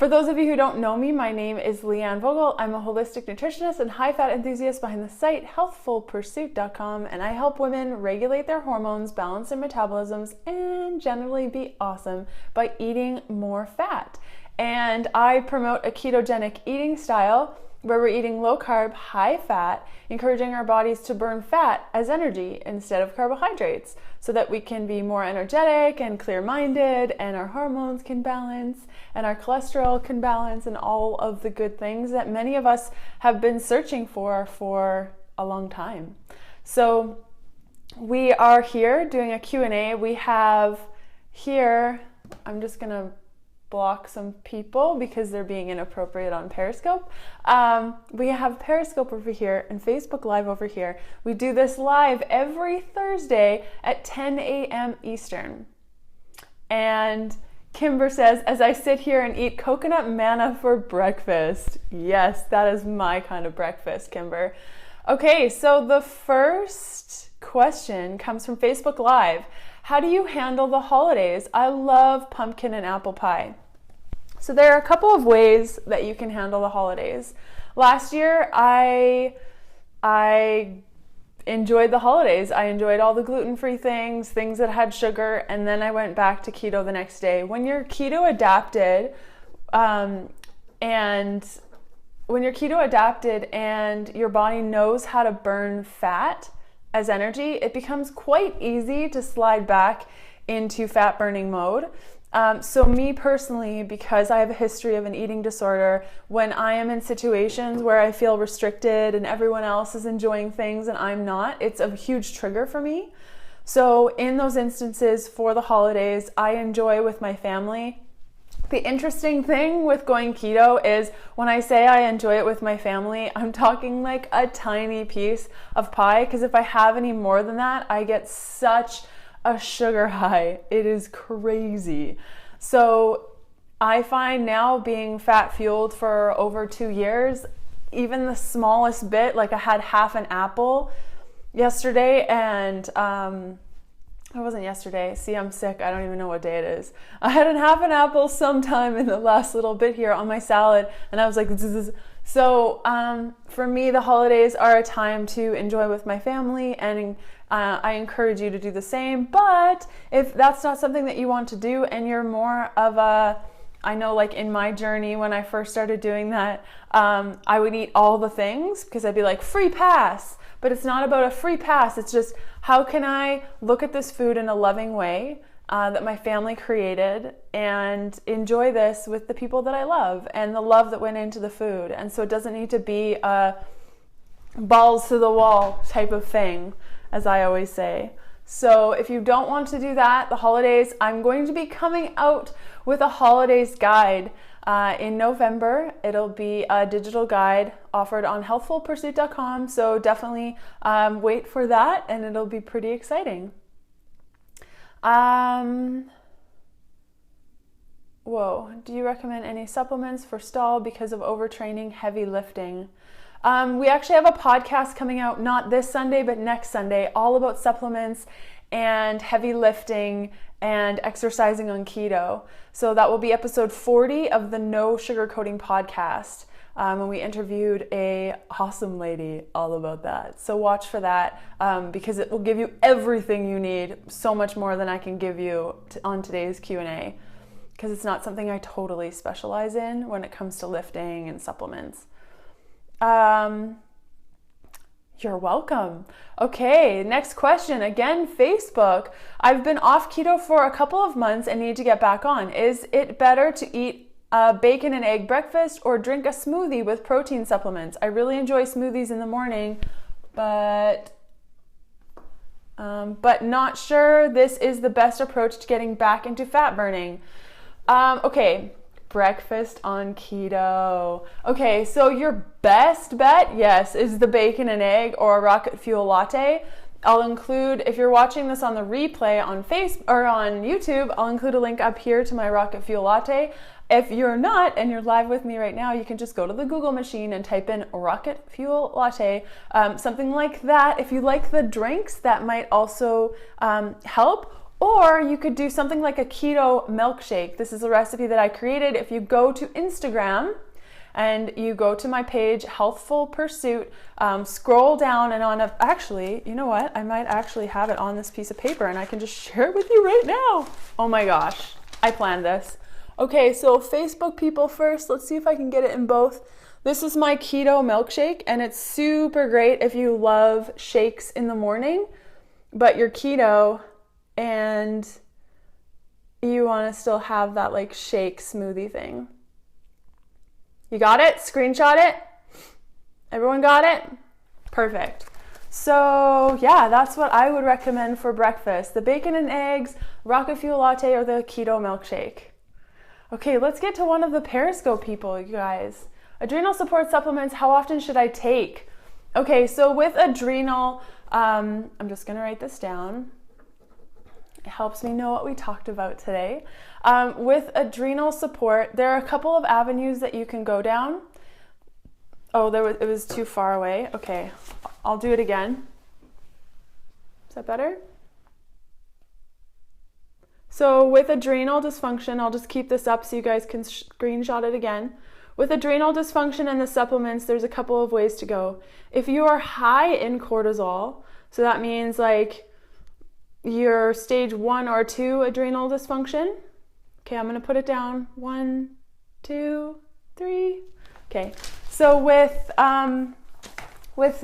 For those of you who don't know me, my name is Leanne Vogel. I'm a holistic nutritionist and high-fat enthusiast behind the site healthfulpursuit.com, and I help women regulate their hormones, balance their metabolisms, and generally be awesome by eating more fat. And I promote a ketogenic eating style where we're eating low-carb, high-fat, encouraging our bodies to burn fat as energy instead of carbohydrates so that we can be more energetic and clear-minded, and our hormones can balance, and our cholesterol can balance, and all of the good things that many of us have been searching for a long time. So we are here doing a Q&A. We have here, I'm just going to block some people because they're being inappropriate on Periscope. We have Periscope over here and Facebook Live over here. We do this live every Thursday at 10 a.m. Eastern. And Kimber says, as I sit here and eat coconut manna for breakfast. Yes, that is my kind of breakfast, Kimber. Okay, so the first question comes from Facebook Live. How do you handle the holidays? I love pumpkin and apple pie. So there are a couple of ways that you can handle the holidays. Last year, I enjoyed the holidays. I enjoyed all the gluten-free things that had sugar, and then I went back to keto the next day. When you're keto adapted, and your body knows how to burn fat as energy, it becomes quite easy to slide back into fat burning mode. So me personally, because I have a history of an eating disorder, when I am in situations where I feel restricted and everyone else is enjoying things and I'm not, it's a huge trigger for me. So in those instances for the holidays, I enjoy with my family. The interesting thing with going keto is when I say I enjoy it with my family, I'm talking like a tiny piece of pie, because if I have any more than that, I get such a sugar high. It is crazy. So I find now, being fat fueled for over 2 years, even the smallest bit, like I had half an apple yesterday, and it wasn't yesterday. See, I'm sick. I don't even know what day it is. I had half an apple sometime in the last little bit here on my salad, and I was like, zzz. So for me, the holidays are a time to enjoy with my family, and I encourage you to do the same. But if that's not something that you want to do, and you're more of I know, like in my journey when I first started doing that, I would eat all the things because I'd be like, free pass. But it's not about a free pass. It's just, how can I look at this food in a loving way that my family created and enjoy this with the people that I love and the love that went into the food. And so it doesn't need to be a balls to the wall type of thing, as I always say. So if you don't want to do that, the holidays, I'm going to be coming out with a holidays guide in November. It'll be a digital guide offered on healthfulpursuit.com. So definitely wait for that, and it'll be pretty exciting. Do you recommend any supplements for stall because of overtraining, heavy lifting? We actually have a podcast coming out, not this Sunday, but next Sunday, all about supplements and heavy lifting and exercising on keto. So that will be episode 40 of the No Sugarcoating podcast. And we interviewed a awesome lady all about that. So watch for that because it will give you everything you need, so much more than I can give you on today's Q&A, because it's not something I totally specialize in when it comes to lifting and supplements. You're welcome. Okay, next question. Again, Facebook. I've been off keto for a couple of months and need to get back on. Is it better to eat bacon and egg breakfast or drink a smoothie with protein supplements? I really enjoy smoothies in the morning, but not sure this is the best approach to getting back into fat burning. Okay. Breakfast on keto. Okay, so your best bet, yes, is the bacon and egg or a rocket fuel latte. I'll include, if you're watching this on the replay on Facebook or on YouTube, I'll include a link up here to my rocket fuel latte. If you're not and you're live with me right now, you can just go to the Google machine and type in rocket fuel latte, something like that. If you like the drinks, that might also help. Or you could do something like a keto milkshake. This is a recipe that I created. If you go to Instagram and you go to my page, Healthful Pursuit, scroll down and actually, you know what? I might actually have it on this piece of paper and I can just share it with you right now. Oh my gosh, I planned this. Okay, so Facebook people first. Let's see if I can get it in both. This is my keto milkshake, and it's super great if you love shakes in the morning, but you're keto and you want to still have that like shake smoothie thing. You got it? Screenshot it? Everyone got it? Perfect. So yeah, that's what I would recommend for breakfast. The bacon and eggs, rocket fuel latte, or the keto milkshake. Okay, let's get to one of the Periscope people, you guys. Adrenal support supplements, how often should I take? Okay, so with adrenal, I'm just gonna write this down. It helps me know what we talked about today. With adrenal support, there are a couple of avenues that you can go down. Oh, it was too far away. Okay, I'll do it again. Is that better? So with adrenal dysfunction, I'll just keep this up so you guys can screenshot it again. With adrenal dysfunction and the supplements, there's a couple of ways to go. If you are high in cortisol, so that means like you're stage 1 or 2 adrenal dysfunction. Okay, I'm gonna put it down. 1, 2, 3. Okay, so with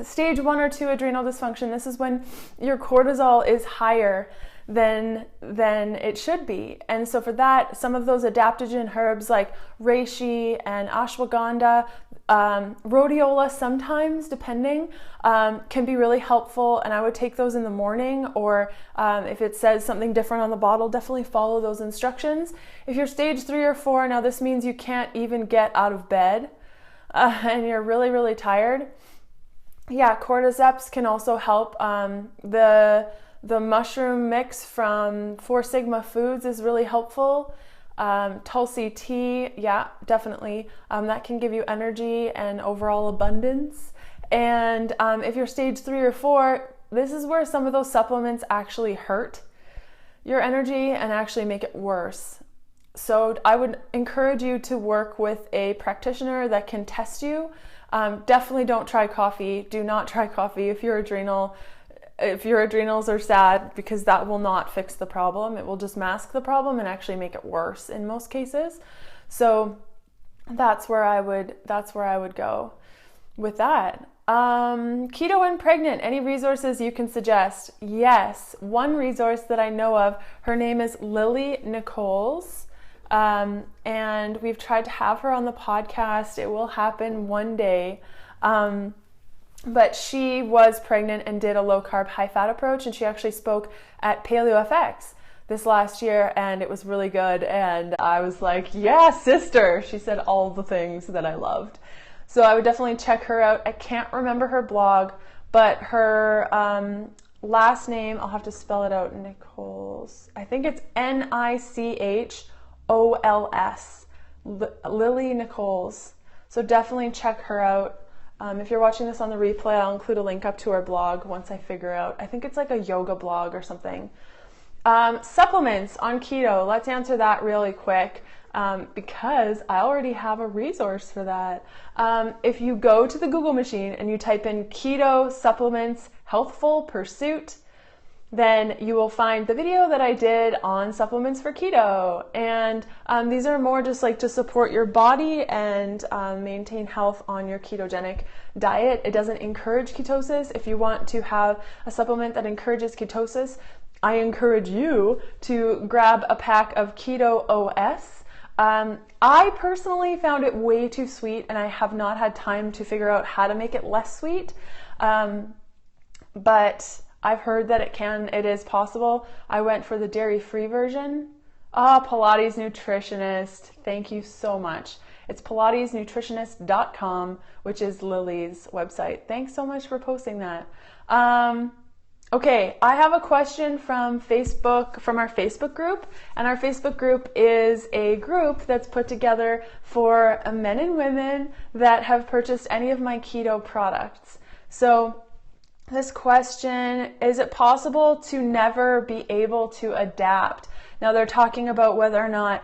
stage 1 or 2 adrenal dysfunction, this is when your cortisol is higher than it should be. And so for that, some of those adaptogen herbs like reishi and ashwagandha, rhodiola sometimes, depending, can be really helpful. And I would take those in the morning, or if it says something different on the bottle, definitely follow those instructions. If you're stage 3 or 4, now this means you can't even get out of bed and you're really, really tired. Yeah, cordyceps can also help. The mushroom mix from 4 Sigma Foods is really helpful. Tulsi tea, yeah, definitely. That can give you energy and overall abundance. And if you're stage 3 or 4, this is where some of those supplements actually hurt your energy and actually make it worse. So I would encourage you to work with a practitioner that can test you. Definitely don't try coffee. Do not try coffee if your adrenals are sad, because that will not fix the problem. It will just mask the problem and actually make it worse in most cases. So that's where I would go with that. Keto and pregnant, any resources you can suggest? Yes, one resource that I know of, her name is Lily Nichols. And we've tried to have her on the podcast. It will happen one day. But she was pregnant and did a low-carb, high-fat approach, and she actually spoke at PaleoFX this last year, and it was really good, and I was like, yeah, sister! She said all the things that I loved. So I would definitely check her out. I can't remember her blog, but her last name, I'll have to spell it out, Nichols. I think it's Nichols, Lily Nichols. So definitely check her out. If you're watching this on the replay, I'll include a link up to her blog once I figure out. I think it's like a yoga blog or something. Supplements on keto. Let's answer that really quick because I already have a resource for that. If you go to the Google machine and you type in keto supplements, Healthful Pursuit, then you will find the video that I did on supplements for keto. And these are more just like to support your body and maintain health on your ketogenic diet. It doesn't encourage ketosis. If you want to have a supplement that encourages ketosis, I encourage you to grab a pack of Keto OS. I personally found it way too sweet, and I have not had time to figure out how to make it less sweet. But I've heard that it is possible. I went for the dairy-free version. Pilates Nutritionist, thank you so much. It's pilatesnutritionist.com, which is Lily's website. Thanks so much for posting that. Okay, I have a question from Facebook, from our Facebook group, and our Facebook group is a group that's put together for men and women that have purchased any of my keto products. So This question, is it possible to never be able to adapt? Now they're talking about whether or not,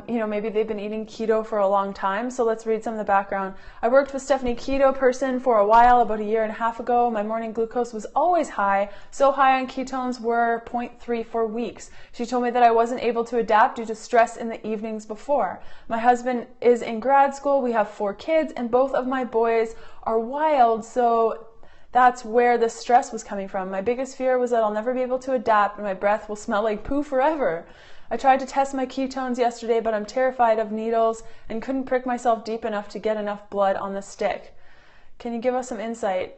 maybe they've been eating keto for a long time. So let's read some of the background. I worked with Stephanie Keto Person for a while, about a year and a half ago. My morning glucose was always high. So high on ketones were 0.3 for weeks. She told me that I wasn't able to adapt due to stress in the evenings before. My husband is in grad school. We have 4 kids and both of my boys are wild. So that's where the stress was coming from. My biggest fear was that I'll never be able to adapt and my breath will smell like poo forever. I tried to test my ketones yesterday, but I'm terrified of needles and couldn't prick myself deep enough to get enough blood on the stick. Can you give us some insight?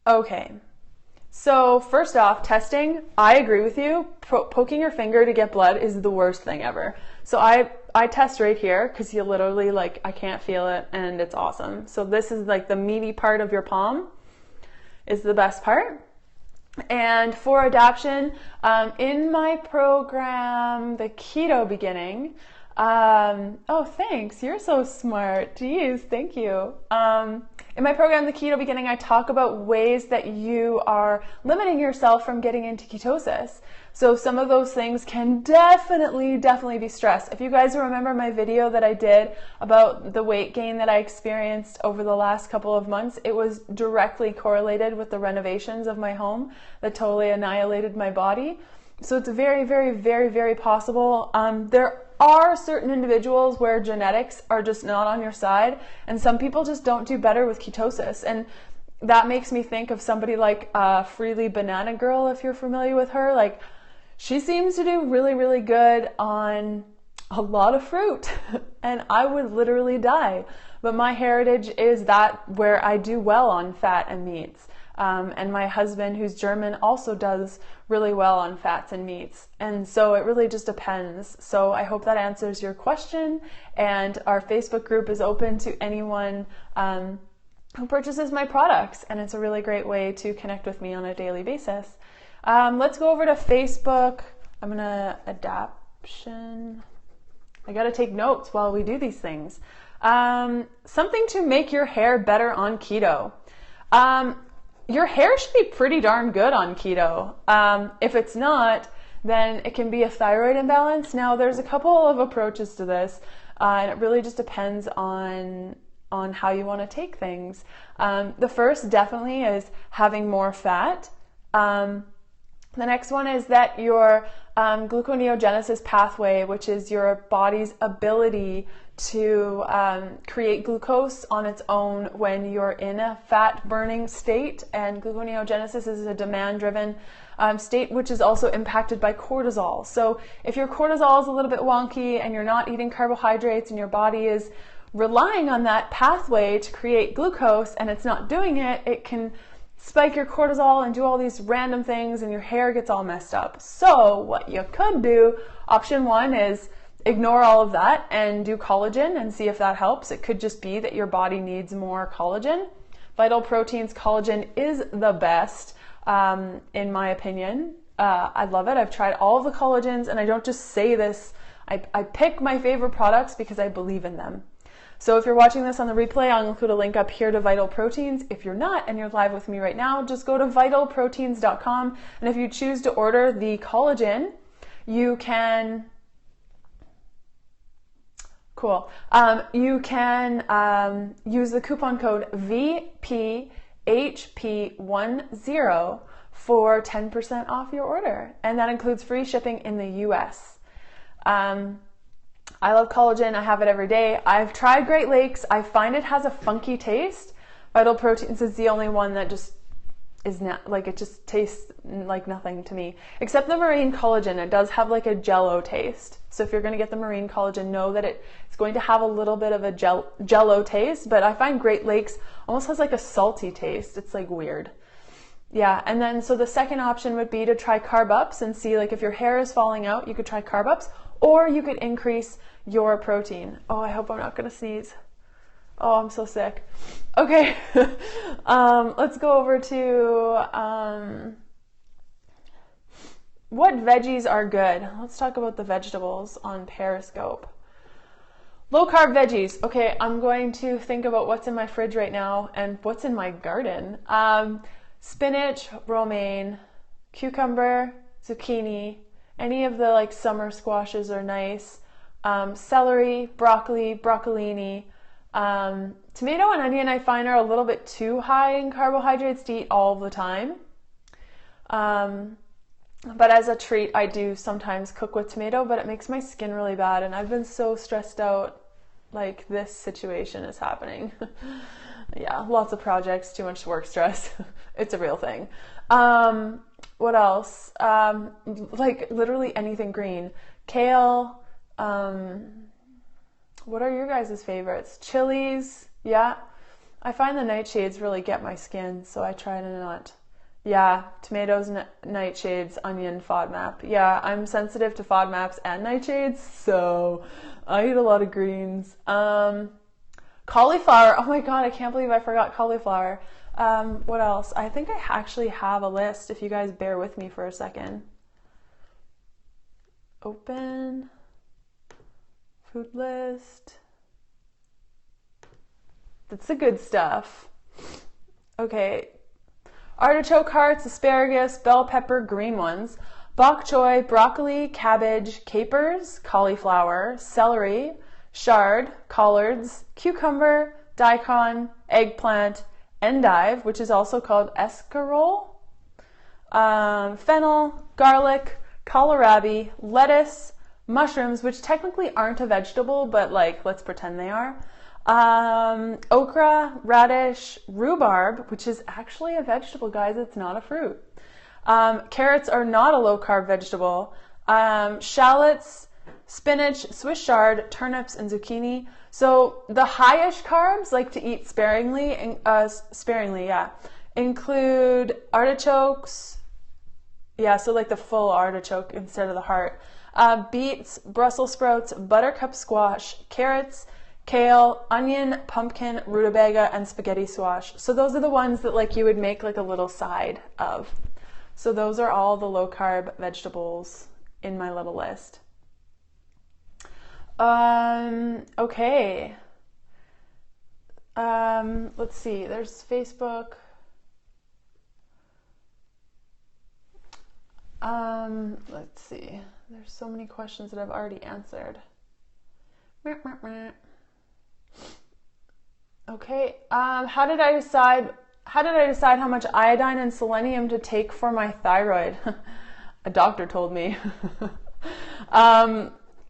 Okay. So first off, testing, I agree with you. Poking your finger to get blood is the worst thing ever. So I test right here because you literally, I can't feel it and it's awesome. So this is the meaty part of your palm is the best part. And for adaption, in my program, the Keto Beginning, oh, thanks. You're so smart. Jeez, thank you. In my program, the Keto Beginning, I talk about ways that you are limiting yourself from getting into ketosis. So some of those things can definitely be stress. If you guys remember my video that I did about the weight gain that I experienced over the last couple of months, it was directly correlated with the renovations of my home that totally annihilated my body. So it's very possible. There are certain individuals where genetics are just not on your side, and some people just don't do better with ketosis. And that makes me think of somebody like Freely Banana Girl, if you're familiar with her. She seems to do really good on a lot of fruit, and I would literally die. But my heritage is that where I do well on fat and meats. And my husband, who's German, also does really well on fats and meats. And so it really just depends. So I hope that answers your question. And our Facebook group is open to anyone who purchases my products. And it's a really great way to connect with me on a daily basis. Let's go over to Facebook. I'm going to adaption. I got to take notes while we do these things. Something to make your hair better on keto. Your hair should be pretty darn good on keto. If it's not, then it can be a thyroid imbalance. Now, there's a couple of approaches to this, and it really just depends on how you want to take things. The first definitely is having more fat. The next one is that your gluconeogenesis pathway, which is your body's ability to create glucose on its own when you're in a fat burning state, and gluconeogenesis is a demand-driven state, which is also impacted by cortisol. So if your cortisol is a little bit wonky and you're not eating carbohydrates and your body is relying on that pathway to create glucose and it's not doing it, it can spike your cortisol and do all these random things and your hair gets all messed up. So what you could do, option one, is ignore all of that and do collagen and see if that helps. It could just be that your body needs more collagen. Vital Proteins collagen is the best, in my opinion. I love it. I've tried all of the collagens, and I don't just say this. I pick my favorite products because I believe in them. So if you're watching this on the replay, I'll include a link up here to Vital Proteins. If you're not and you're live with me right now, just go to vitalproteins.com. And if you choose to order the collagen, you can... Cool. You can use the coupon code VPHP10 for 10% off your order. And that includes free shipping in the US. I love collagen. I have it every day. I've tried Great Lakes. I find it has a funky taste. Vital Proteins is the only one that just is not, it just tastes like nothing to me. Except the marine collagen. It does have a Jell-O taste. So if you're going to get the marine collagen, know that it's going to have a little bit of a Jell-O taste. But I find Great Lakes almost has a salty taste. It's weird. Yeah, and then so the second option would be to try carb ups and see if your hair is falling out, you could try carb ups, or you could increase your protein. Oh, I hope I'm not going to sneeze. Oh, I'm so sick. Okay, let's go over to what veggies are good. Let's talk about the vegetables on Periscope. Low carb veggies. Okay, I'm going to think about what's in my fridge right now and what's in my garden. spinach, romaine, cucumber, zucchini, any of the like summer squashes are nice. Celery, broccoli, broccolini, tomato and onion I find are a little bit too high in carbohydrates to eat all the time. But as a treat, I do sometimes cook with tomato, but it makes my skin really bad, and I've been so stressed out, like this situation is happening. Yeah, lots of projects, too much work stress. It's a real thing. What else? Like literally anything green. Kale. What are your guys' favorites? Chilies. Yeah. I find the nightshades really get my skin, so I try to not. Yeah, tomatoes, nightshades, onion, FODMAP. Yeah, I'm sensitive to FODMAPs and nightshades, so I eat a lot of greens. Cauliflower. Oh my god, I can't believe I forgot cauliflower. What else? I think I actually have a list, if you guys bear with me for a second. Open. Food list. That's the good stuff. Okay. Artichoke hearts, asparagus, bell pepper, green ones, bok choy, broccoli, cabbage, capers, cauliflower, celery, chard, collards, cucumber, daikon, eggplant, endive, which is also called escarole, fennel, garlic, kohlrabi, lettuce, mushrooms, which technically aren't a vegetable, but like, let's pretend they are. Okra, radish, rhubarb, which is actually a vegetable, guys. It's not a fruit. Carrots are not a low-carb vegetable. Shallots, spinach, Swiss chard, turnips, and zucchini. So the highish carbs, like to eat sparingly, include artichokes. Yeah, so like the full artichoke instead of the heart. Beets, Brussels sprouts, buttercup squash, carrots, kale, onion, pumpkin, rutabaga, and spaghetti squash. So those are the ones that like you would make like a little side of. So those are all the low carb vegetables in my little list. Okay. Let's see. There's Facebook. Let's see. There's so many questions that I've already answered. Okay. How did I decide how much iodine and selenium to take for my thyroid? A doctor told me.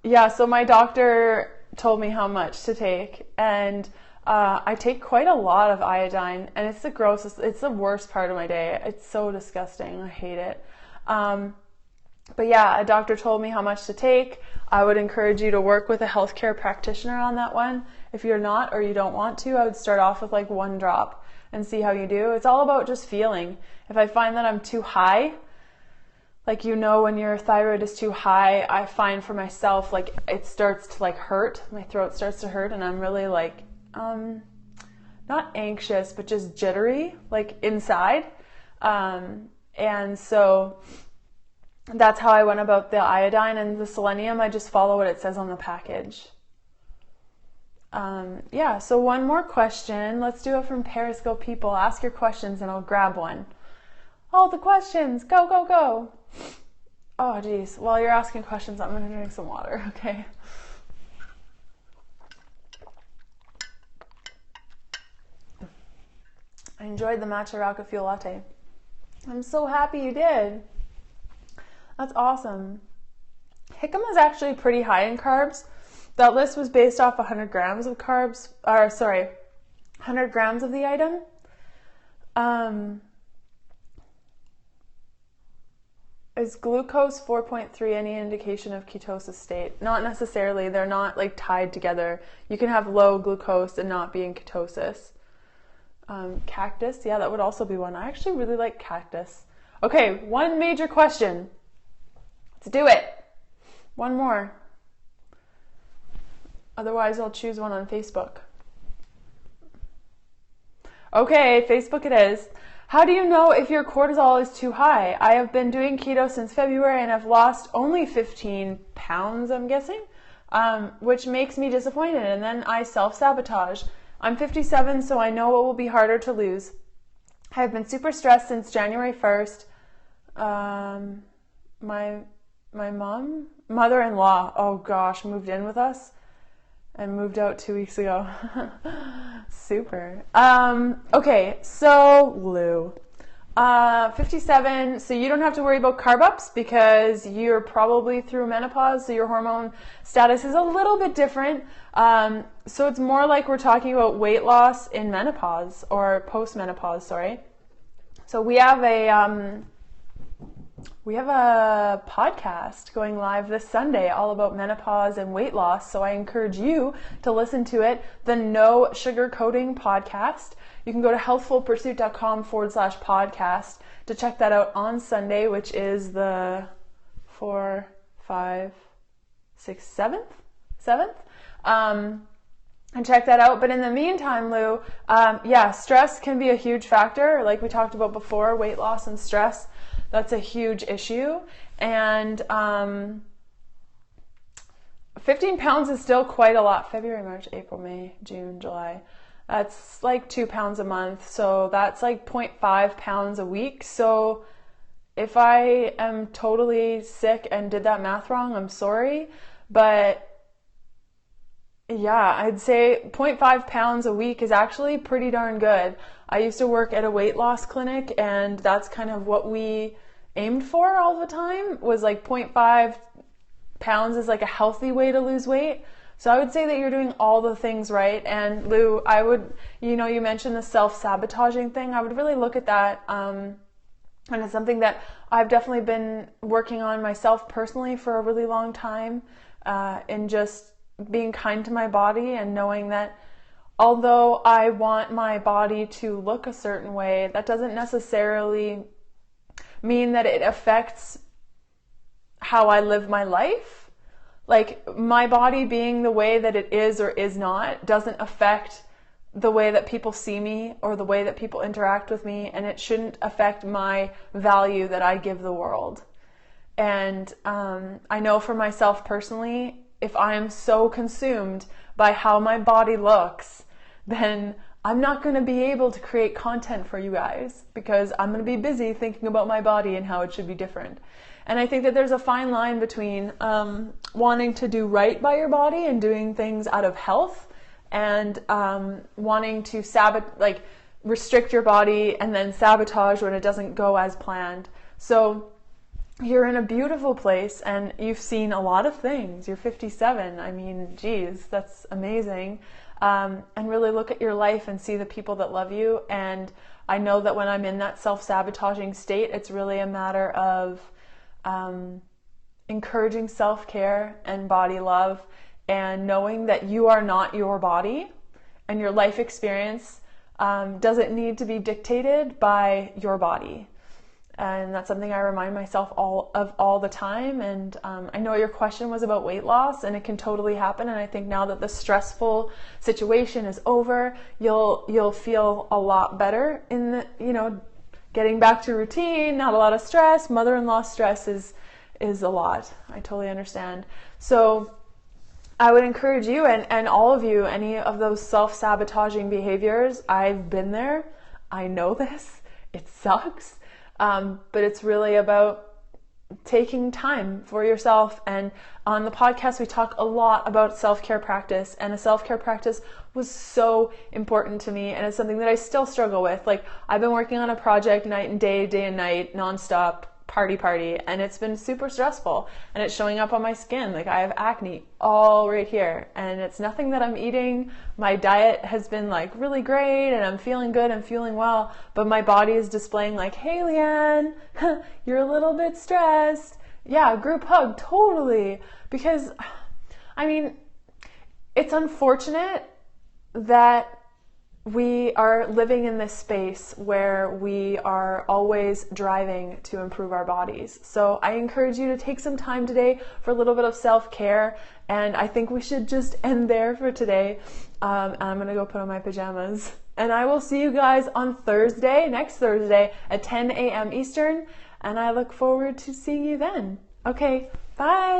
Yeah, so my doctor told me how much to take, and I take quite a lot of iodine, and it's the grossest, it's the worst part of my day. It's so disgusting. I hate it. But yeah, a doctor told me how much to take. I would encourage you to work with a healthcare practitioner on that one. If you're not or you don't want to, I would start off with like 1 drop and see how you do. It's all about just feeling. If I find that I'm too high, like, you know, when your thyroid is too high, I find for myself, like, it starts to like hurt. My throat starts to hurt, and I'm really like, not anxious, but just jittery, like inside. And so that's how I went about the iodine, and the selenium, I just follow what it says on the package. Yeah, so one more question. Let's do it from Periscope people. Ask your questions and I'll grab one. All the questions, go, go, go. Oh, geez. While you're asking questions, I'm going to drink some water, okay? I enjoyed the matcha Rauca Fuel Latte. I'm so happy you did. That's awesome. Jicama is actually pretty high in carbs. That list was based off 100 grams of carbs, 100 grams of the item. Is glucose 4.3 any indication of ketosis state? Not necessarily. They're not like tied together. You can have low glucose and not be in ketosis. Cactus, yeah, that would also be one. I actually really like cactus. Okay, one major question. Let's do it. One more. Otherwise, I'll choose one on Facebook. Okay, Facebook it is. How do you know if your cortisol is too high? I have been doing keto since February and I've lost only 15 pounds, I'm guessing, which makes me disappointed. And then I self-sabotage. I'm 57, so I know it will be harder to lose. I've been super stressed since January 1st. My mother-in-law, oh gosh, moved in with us and moved out 2 weeks ago. Super. Okay, so Lou. 57, so you don't have to worry about carb ups because you're probably through menopause, so your hormone status is a little bit different. So it's more like we're talking about weight loss in menopause or post-menopause, sorry. So we have a podcast going live this Sunday all about menopause and weight loss, so I encourage you to listen to it, the No Sugarcoating Podcast. You can go to healthfulpursuit.com/podcast to check that out on Sunday, which is the 4th, 5th, 6th, 7th. And check that out. But in the meantime, Lou, stress can be a huge factor. Like we talked about before, weight loss and stress, that's a huge issue. And 15 pounds is still quite a lot. February, March, April, May, June, July. That's like 2 pounds a month. So that's like 0.5 pounds a week. So if I am totally sick and did that math wrong, I'm sorry. But yeah, I'd say 0.5 pounds a week is actually pretty darn good. I used to work at a weight loss clinic, and that's kind of what we aimed for all the time, was like 0.5 pounds is like a healthy way to lose weight. So I would say that you're doing all the things right. And Lou, I would, you mentioned the self-sabotaging thing. I would really look at that. And it's something that I've definitely been working on myself personally for a really long time, in just being kind to my body and knowing that although I want my body to look a certain way, that doesn't necessarily mean that it affects how I live my life. Like, my body being the way that it is or is not doesn't affect the way that people see me or the way that people interact with me, and it shouldn't affect my value that I give the world. And I know for myself personally, if I am so consumed by how my body looks, then I'm not going to be able to create content for you guys because I'm going to be busy thinking about my body and how it should be different. And I think that there's a fine line between wanting to do right by your body and doing things out of health, and wanting to restrict your body and then sabotage when it doesn't go as planned. So you're in a beautiful place and you've seen a lot of things. You're 57. I mean, geez, that's amazing. And really look at your life and see the people that love you. And I know that when I'm in that self-sabotaging state, it's really a matter of encouraging self-care and body love, and knowing that you are not your body, and your life experience doesn't need to be dictated by your body. And that's something I remind myself all the time. And I know your question was about weight loss, and it can totally happen. And I think now that the stressful situation is over, you'll feel a lot better in the, getting back to routine, not a lot of stress. Mother-in-law stress is a lot. I totally understand. So I would encourage you and all of you, any of those self-sabotaging behaviors, I've been there. I know this. It sucks. But it's really about taking time for yourself. And on the podcast, we talk a lot about self-care practice, and a self-care practice was so important to me. And it's something that I still struggle with. Like, I've been working on a project night and day and night, nonstop, party, and it's been super stressful, and it's showing up on my skin. Like, I have acne all right here, and it's nothing that I'm eating. My diet has been like really great, and I'm feeling good, I'm feeling well, but my body is displaying like, hey Leanne, you're a little bit stressed. Yeah, group hug, totally. Because I mean, it's unfortunate that we are living in this space where we are always driving to improve our bodies. So I encourage you to take some time today for a little bit of self-care, and I think we should just end there for today. I'm gonna go put on my pajamas, and I will see you guys on next Thursday at 10 a.m. Eastern, and I look forward to seeing you then. Okay, bye!